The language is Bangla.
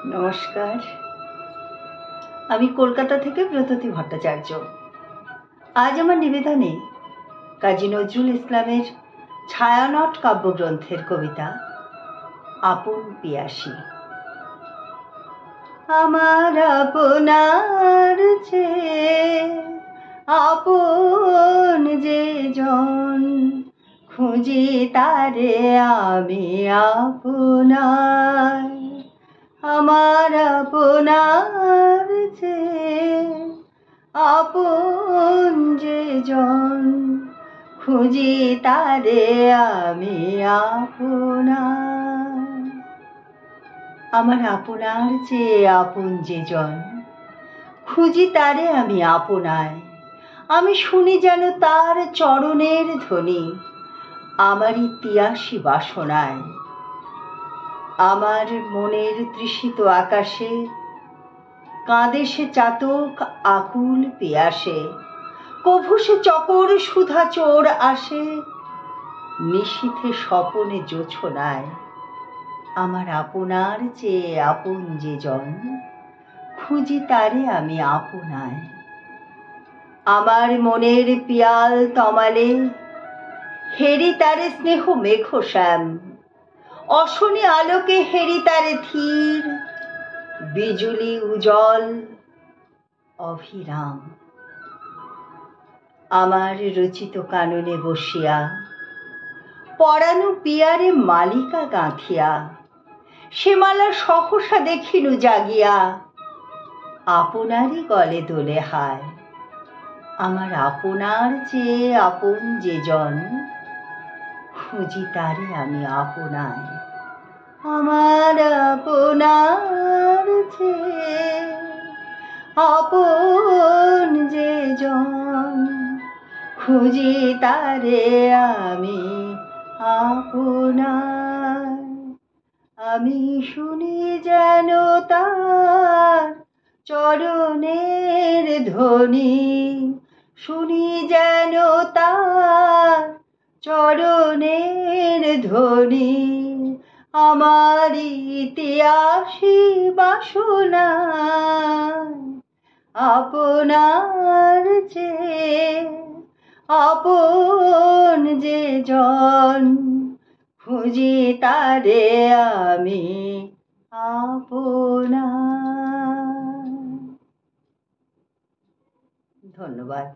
নমস্কার, আমি কলকাতা থেকে ব্রততী ভট্টাচার্য। আজ আমার নিবেদনে কাজী নজরুল ইসলামের ছায়ানট কাব্যগ্রন্থের কবিতা আপন পিয়াসী। আমার আপনার চেয়ে আপন যে জন, খুঁজি তারে আমি আপনার। আমার আপনার চেয়ে আপন যে জন, খুঁজি তারে আমি আপনার। আমার আপনার চেয়ে আপন যে জন, খুঁজি তারে আমি আপনায়। আমি শুনি যেন তার চরণের ধ্বনি আমারই তিয়াসী বাসনায়। আমার মনের তৃষিত আকাশে কাঁদে সে চাতক আকুল পিয়াসে। কভু সে চকর সুধা চোর আসে, নিশীথে স্বপনে জোছনায়। আমার আপনার চেয়ে আপন যে জন, খুঁজি তারে আমি আপনায়। আমার মনের পিয়াল তমালে হেরি তারে স্নেহ মেঘ শ্যাম। অশনি আলোকে হেরি তারে ধীর, বিজুলি উজ্জ্বল অভিরাম। আমার রচিত কাননে বসিয়া পরানো পিয়ারে মালিকা গাঁথিয়া, সে মালা সহসা দেখিনু জাগিয়া আপনারই গলে দোলে হায়। আমার আপনার চেয়ে আপন যে জন, খুঁজি তারে আমি আপনায়। আমার আপনার চেয়ে আপন যে জন, খুঁজি তারে আমি আপনার। আমি শুনি যেন তার চরণের ধ্বনি, শুনি যেন তার চরণের ধ্বনি আমার ইতিহাসী বাসনায়। আপনার চেয়ে আপন যে জন, খুঁজি তারে আমি আপনার। ধন্যবাদ।